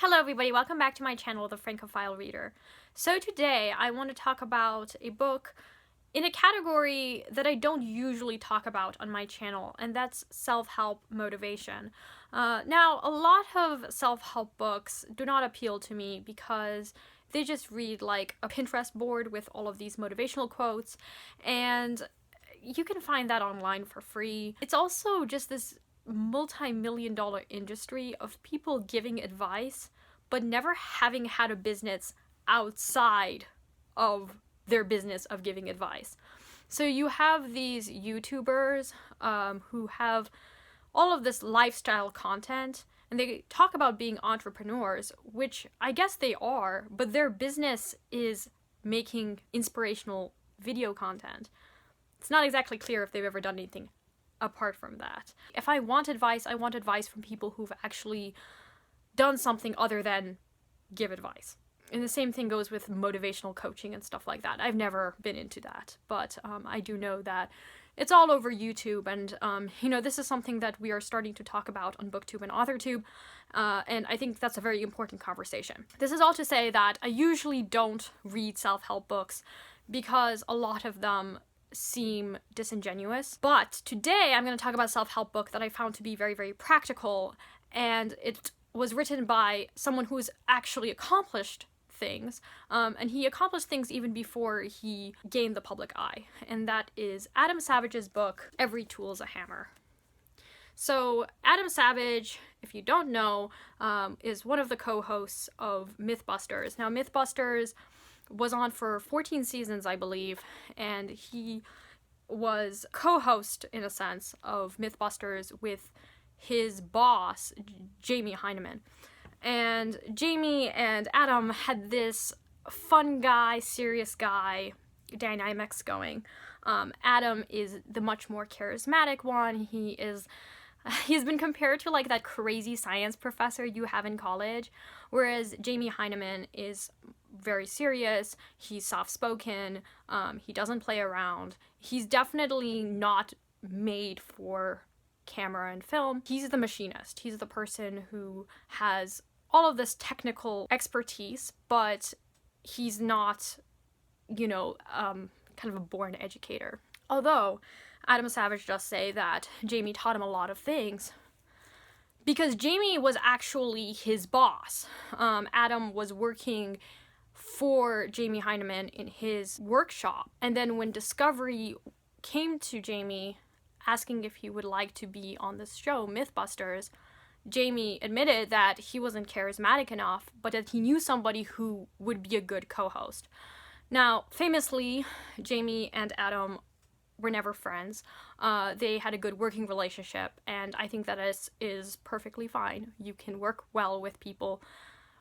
Hello everybody, welcome back to my channel, The Francophile Reader. So today I want to talk about a book in a category that I don't usually talk about on my channel, and that's self-help motivation. Now, a lot of self-help books do not appeal to me because they just read like a Pinterest board with all of these motivational quotes, and you can find that online for free. It's also just this multi-million-dollar industry of people giving advice but never having had a business outside of their business of giving advice. So you have these YouTubers who have all of this lifestyle content, and they talk about being entrepreneurs, which I guess they are, but their business is making inspirational video content. It's not exactly clear if they've ever done anything apart from that. If I want advice, I want advice from people who've actually done something other than give advice. And the same thing goes with motivational coaching and stuff like that. I've never been into that, but I do know that it's all over YouTube, and this is something that we are starting to talk about on BookTube and AuthorTube, and I think that's a very important conversation. This is all to say that I usually don't read self-help books because a lot of them seem disingenuous. But today I'm going to talk about a self-help book that I found to be very, very practical, and it was written by someone who has actually accomplished things, and he accomplished things even before he gained the public eye, and that is Adam Savage's book, Every Tool's a Hammer. So Adam Savage, if you don't know, is one of the co-hosts of Mythbusters. Now, Mythbusters was on for 14 seasons, I believe, and he was co-host, in a sense, of Mythbusters with his boss, Jamie Heineman. And Jamie and Adam had this fun guy, serious guy dynamics going. Adam is the much more charismatic one. He's been compared to like that crazy science professor you have in college, whereas Jamie Heineman is very serious, he's soft-spoken, he doesn't play around. He's definitely not made for camera and film. He's the machinist. He's the person who has all of this technical expertise, but he's not, kind of a born educator. Although, Adam Savage does say that Jamie taught him a lot of things, because Jamie was actually his boss. Adam was working for Jamie Heineman in his workshop, and then when Discovery came to Jamie asking if he would like to be on this show, Mythbusters, Jamie admitted that he wasn't charismatic enough, but that he knew somebody who would be a good co-host. Now, famously, Jamie and Adam were never friends. They had a good working relationship, and I think that is perfectly fine. You can work well with people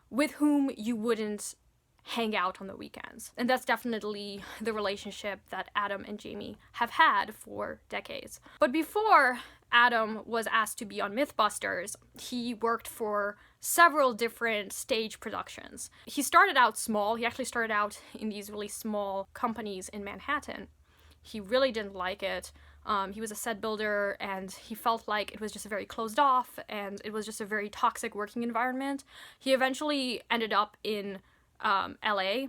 with whom you wouldn't hang out on the weekends. And that's definitely the relationship that Adam and Jamie have had for decades. But before Adam was asked to be on Mythbusters, he worked for several different stage productions. He started out small. He actually started out in these really small companies in Manhattan. He really didn't like it. He was a set builder, and he felt like it was just very closed off, and it was just a very toxic working environment. He eventually ended up in LA,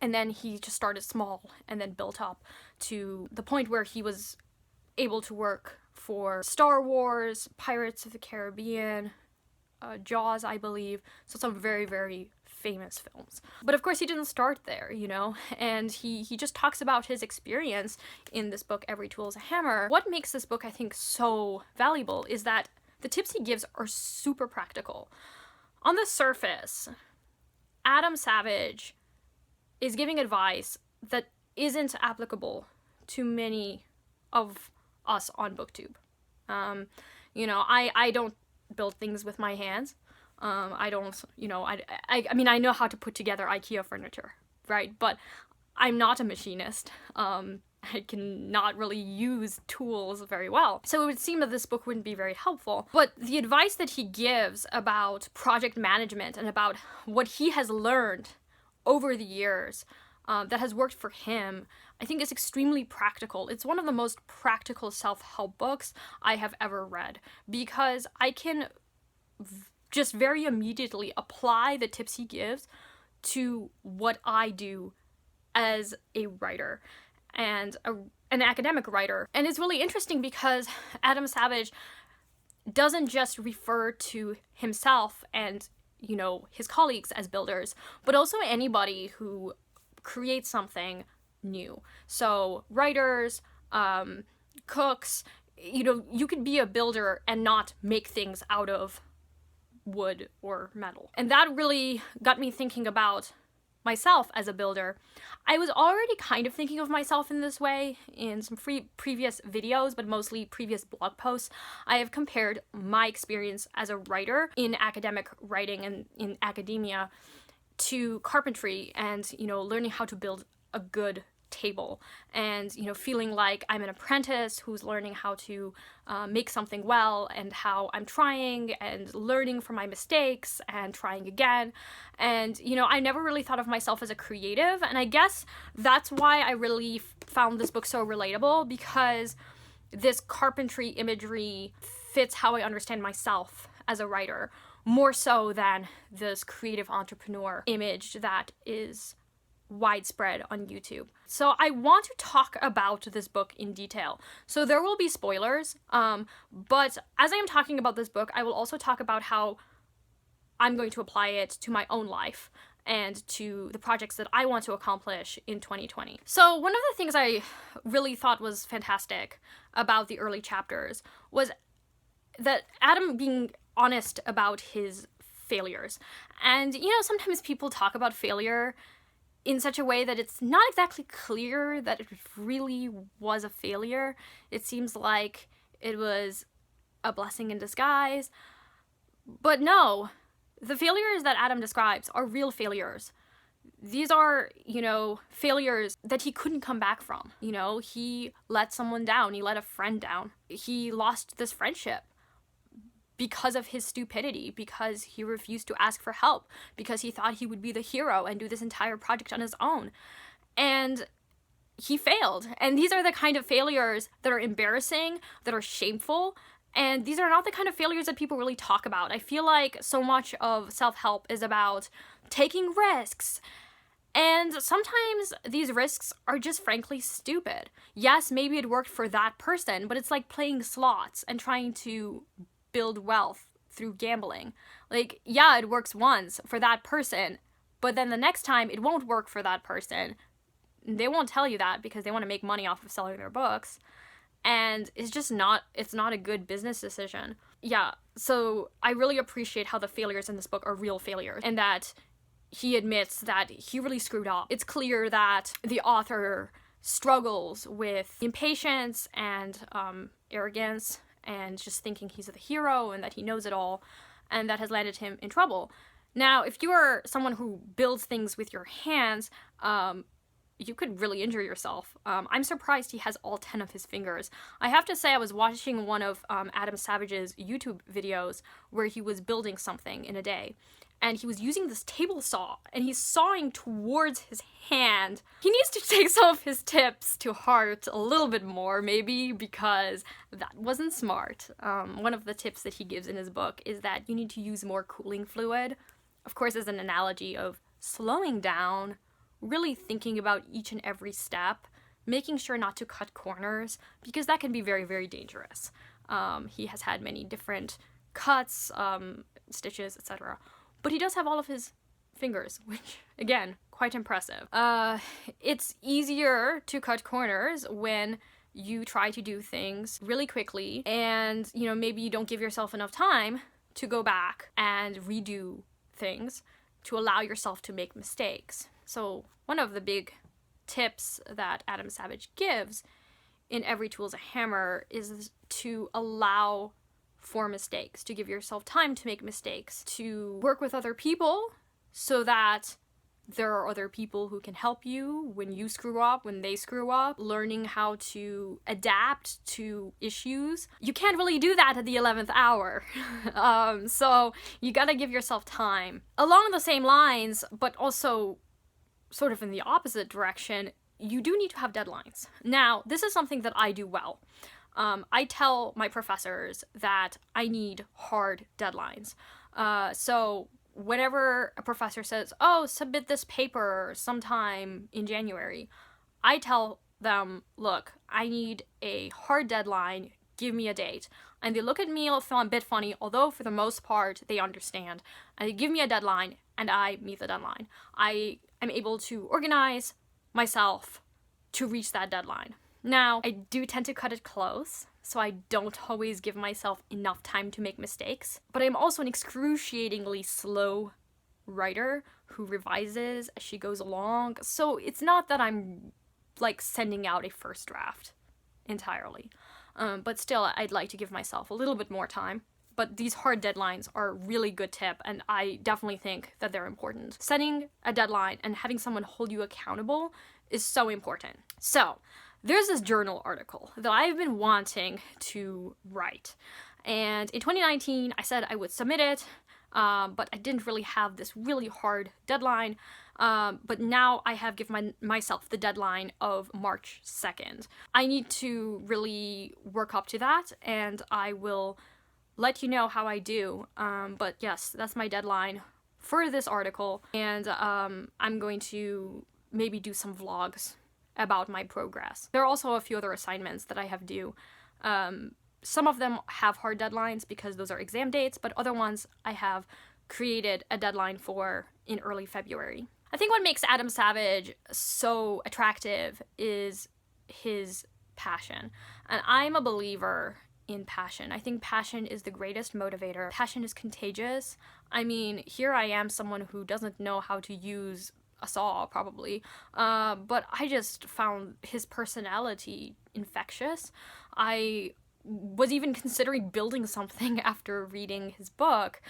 and then he just started small and then built up to the point where he was able to work for Star Wars, Pirates of the Caribbean, Jaws, I believe, so some very, very famous films. But of course he didn't start there, and he just talks about his experience in this book, Every Tool is a Hammer. What makes this book, I think, so valuable is that the tips he gives are super practical. On the surface, Adam Savage is giving advice that isn't applicable to many of us on BookTube. I don't build things with my hands. I don't, I know how to put together IKEA furniture, right? But I'm not a machinist. I cannot really use tools very well. So it would seem that this book wouldn't be very helpful. But the advice that he gives about project management and about what he has learned over the years that has worked for him, I think is extremely practical. It's one of the most practical self-help books I have ever read, because I can just very immediately apply the tips he gives to what I do as a writer and an academic writer. And it's really interesting because Adam Savage doesn't just refer to himself and, you know, his colleagues as builders, but also anybody who creates something new. So writers, cooks, you know, you could be a builder and not make things out of wood or metal. And that really got me thinking about myself as a builder. I was already kind of thinking of myself in this way in some previous videos, but mostly previous blog posts. I have compared my experience as a writer in academic writing and in academia to carpentry and, you know, learning how to build a good table and, you know, feeling like I'm an apprentice who's learning how to make something well, and how I'm trying and learning from my mistakes and trying again. And, you know, I never really thought of myself as a creative, and I guess that's why I really found this book so relatable, because this carpentry imagery fits how I understand myself as a writer, more so than this creative entrepreneur image that is widespread on YouTube. So I want to talk about this book in detail. So there will be spoilers, but as I am talking about this book, I will also talk about how I'm going to apply it to my own life and to the projects that I want to accomplish in 2020. So one of the things I really thought was fantastic about the early chapters was that Adam being honest about his failures. And, you know, sometimes people talk about failure in such a way that it's not exactly clear that it really was a failure. It seems like it was a blessing in disguise. But no, the failures that Adam describes are real failures. These are, you know, failures that he couldn't come back from. You know, he let someone down. He let a friend down. He lost this friendship because of his stupidity, because he refused to ask for help, because he thought he would be the hero and do this entire project on his own. And he failed. And these are the kind of failures that are embarrassing, that are shameful, and these are not the kind of failures that people really talk about. I feel like so much of self-help is about taking risks, and sometimes these risks are just frankly stupid. Yes, maybe it worked for that person, but it's like playing slots and trying to build wealth through gambling. Like, yeah, it works once for that person, but then the next time it won't work for that person. They won't tell you that because they want to make money off of selling their books. And it's not a good business decision. Yeah, so I really appreciate how the failures in this book are real failures, and that he admits that he really screwed up. It's clear that the author struggles with impatience and arrogance and just thinking he's the hero and that he knows it all, and that has landed him in trouble. Now, if you are someone who builds things with your hands, you could really injure yourself. I'm surprised he has all 10 of his fingers. I have to say, I was watching one of Adam Savage's YouTube videos where he was building something in a day, and he was using this table saw, and he's sawing towards his hand. He needs to take some of his tips to heart a little bit more, maybe, because that wasn't smart. One of the tips that he gives in his book is that you need to use more cooling fluid. Of course, as an analogy of slowing down, really thinking about each and every step, making sure not to cut corners, because that can be very, very dangerous. He has had many different cuts, stitches, etc. But he does have all of his fingers, which, again, quite impressive. It's easier to cut corners when you try to do things really quickly, and, you know, maybe you don't give yourself enough time to go back and redo things to allow yourself to make mistakes. So one of the big tips that Adam Savage gives in Every Tool's a Hammer is to allow for mistakes, to give yourself time to make mistakes, to work with other people so that there are other people who can help you when you screw up, when they screw up, learning how to adapt to issues. You can't really do that at the 11th hour. So you gotta give yourself time. Along the same lines, but also sort of in the opposite direction, you do need to have deadlines. Now, this is something that I do well. I tell my professors that I need hard deadlines. So whenever a professor says, oh, submit this paper sometime in January, I tell them, look, I need a hard deadline, give me a date. And they look at me a bit funny, although for the most part they understand. And they give me a deadline, and I meet the deadline. I am able to organize myself to reach that deadline. Now, I do tend to cut it close, so I don't always give myself enough time to make mistakes. But I'm also an excruciatingly slow writer who revises as she goes along. So it's not that I'm like sending out a first draft entirely. But still, I'd like to give myself a little bit more time. But these hard deadlines are a really good tip, and I definitely think that they're important. Setting a deadline and having someone hold you accountable is so important. So, there's this journal article that I've been wanting to write. And in 2019, I said I would submit it, but I didn't really have this really hard deadline. But now I have given myself the deadline of March 2nd. I need to really work up to that, and I will let you know how I do. But yes, that's my deadline for this article, and I'm going to maybe do some vlogs about my progress. There are also a few other assignments that I have due. Some of them have hard deadlines because those are exam dates, but other ones I have created a deadline for in early February. I think what makes Adam Savage so attractive is his passion. And I'm a believer in passion. I think passion is the greatest motivator. Passion is contagious. I mean, here I am, someone who doesn't know how to use a saw, probably, but I just found his personality infectious. I was even considering building something after reading his book,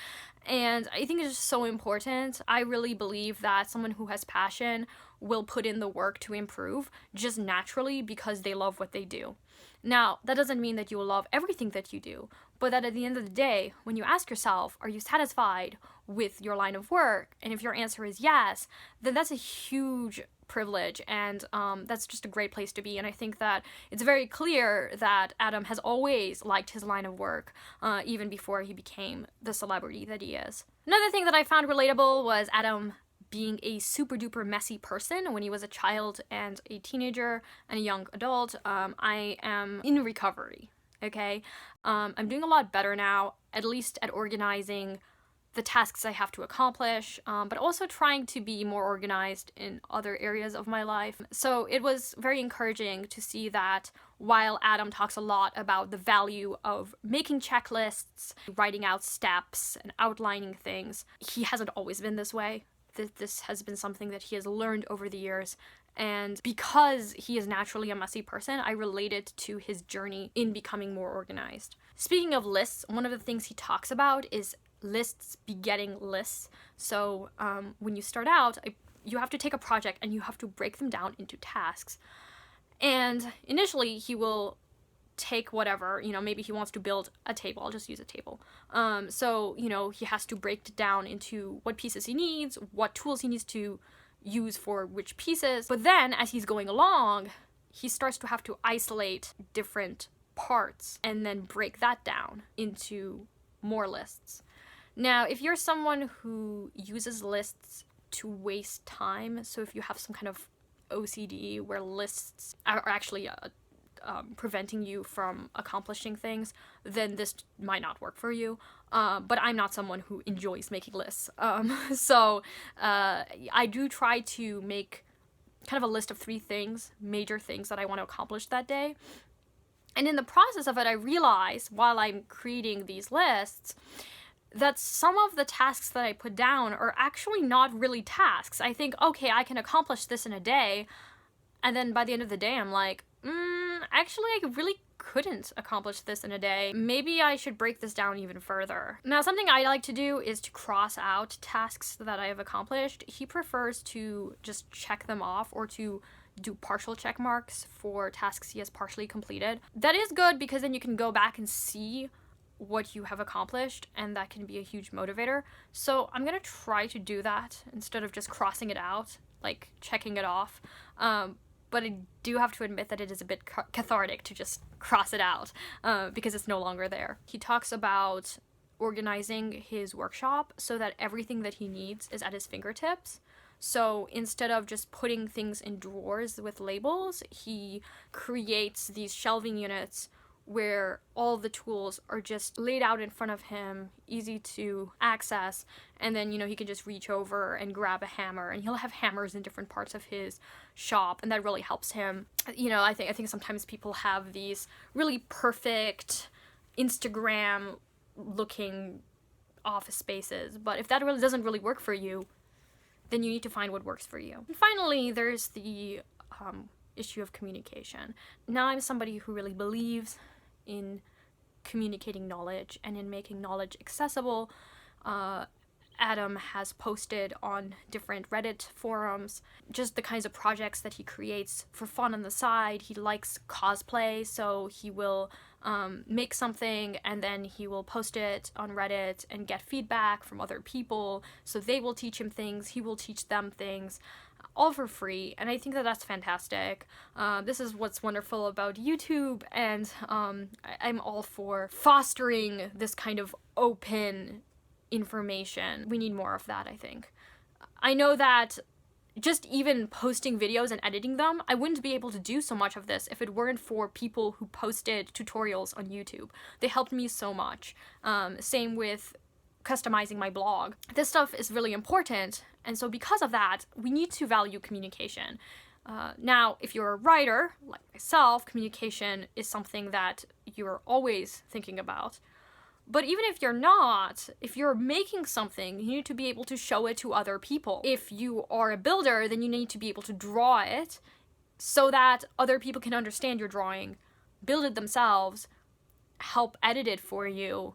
and I think it's just so important. I really believe that someone who has passion will put in the work to improve just naturally because they love what they do. Now, that doesn't mean that you will love everything that you do, but that at the end of the day, when you ask yourself, are you satisfied with your line of work? And if your answer is yes, then that's a huge privilege, and that's just a great place to be. And I think that it's very clear that Adam has always liked his line of work, even before he became the celebrity that he is. Another thing that I found relatable was Adam being a super duper messy person when he was a child and a teenager and a young adult. I am in recovery, okay? I'm doing a lot better now, at least at organizing the tasks I have to accomplish, but also trying to be more organized in other areas of my life. So it was very encouraging to see that while Adam talks a lot about the value of making checklists, writing out steps, and outlining things, he hasn't always been this way. This has been something that he has learned over the years, and because he is naturally a messy person, I related to his journey in becoming more organized. Speaking of lists, one of the things he talks about is lists begetting lists. So when you start out, you have to take a project and you have to break them down into tasks. And initially, he will take whatever, maybe he wants to build a table. I'll just use a table. So, he has to break it down into what pieces he needs, what tools he needs to use for which pieces. But then, as he's going along, he starts to have to isolate different parts and then break that down into more lists. Now, if you're someone who uses lists to waste time, so if you have some kind of OCD where lists are actually preventing you from accomplishing things, then this might not work for you. But I'm not someone who enjoys making lists. So I do try to make kind of a list of 3 things, major things that I want to accomplish that day. And in the process of it, I realize while I'm creating these lists that some of the tasks that I put down are actually not really tasks. I think, okay, I can accomplish this in a day. And then by the end of the day, I'm like, actually, I really couldn't accomplish this in a day. Maybe I should break this down even further. Now, something I like to do is to cross out tasks that I have accomplished. He prefers to just check them off or to do partial check marks for tasks he has partially completed. That is good because then you can go back and see what you have accomplished, and that can be a huge motivator. So I'm gonna try to do that instead of just crossing it out, like checking it off. But I do have to admit that it is a bit cathartic to just cross it out because it's no longer there. He talks about organizing his workshop so that everything that he needs is at his fingertips. So instead of just putting things in drawers with labels, he creates these shelving units where all the tools are just laid out in front of him, easy to access, and then, he can just reach over and grab a hammer, and he'll have hammers in different parts of his shop, and that really helps him. I think sometimes people have these really perfect Instagram looking office spaces, but if that really doesn't really work for you, then you need to find what works for you. And finally, there's the issue of communication. Now, I'm somebody who really believes in communicating knowledge and in making knowledge accessible. Adam has posted on different Reddit forums just the kinds of projects that he creates for fun on the side. He likes cosplay, so he will make something and then he will post it on Reddit and get feedback from other people, so they will teach him things, he will teach them things, all for free, and I think that that's fantastic. This is what's wonderful about YouTube, and I'm all for fostering this kind of open information. We need more of that, I think. I know that just even posting videos and editing them, I wouldn't be able to do so much of this if it weren't for people who posted tutorials on YouTube. They helped me so much. Same with customizing my blog. This stuff is really important, and so because of that, we need to value communication. Now, if you're a writer, like myself, communication is something that you're always thinking about. But even if you're not, if you're making something, you need to be able to show it to other people. If you are a builder, then you need to be able to draw it so that other people can understand your drawing, build it themselves, help edit it for you,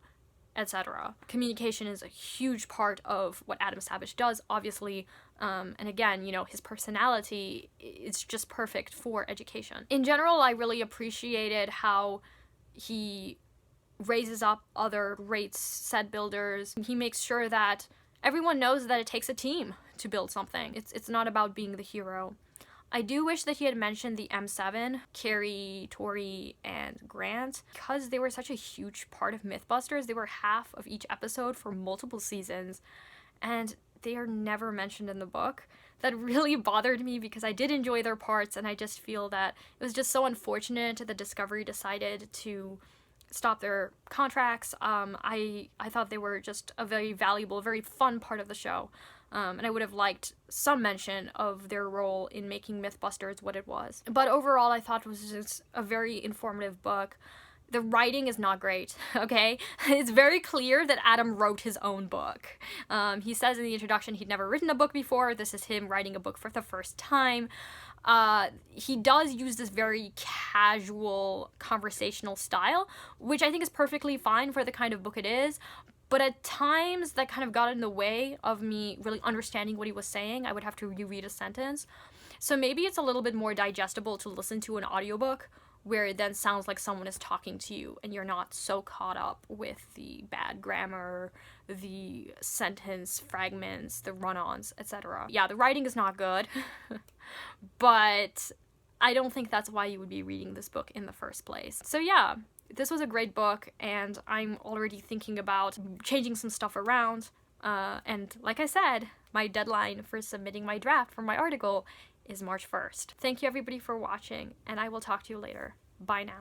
etc. Communication is a huge part of what Adam Savage does, obviously, and again, his personality is just perfect for education. In general, I really appreciated how he raises up other great set builders. He makes sure that everyone knows that it takes a team to build something. It's not about being the hero. I do wish that he had mentioned the M7, Carrie, Tori, and Grant, because they were such a huge part of Mythbusters. They were half of each episode for multiple seasons, and they are never mentioned in the book. That really bothered me because I did enjoy their parts, and I just feel that it was just so unfortunate that Discovery decided to stop their contracts. I thought they were just a very valuable, very fun part of the show. And I would have liked some mention of their role in making Mythbusters what it was. But overall, I thought it was just a very informative book. The writing is not great, okay? It's very clear that Adam wrote his own book. He says in the introduction he'd never written a book before. This is him writing a book for the first time. He does use this very casual conversational style, which I think is perfectly fine for the kind of book it is, but at times that kind of got in the way of me really understanding what he was saying. I would have to reread a sentence. So maybe it's a little bit more digestible to listen to an audiobook where it then sounds like someone is talking to you and you're not so caught up with the bad grammar, the sentence fragments, the run-ons, etc. Yeah, the writing is not good, but I don't think that's why you would be reading this book in the first place. So yeah, this was a great book, and I'm already thinking about changing some stuff around, and like I said, my deadline for submitting my draft for my article is March 1st. Thank you everybody for watching, and I will talk to you later. Bye now.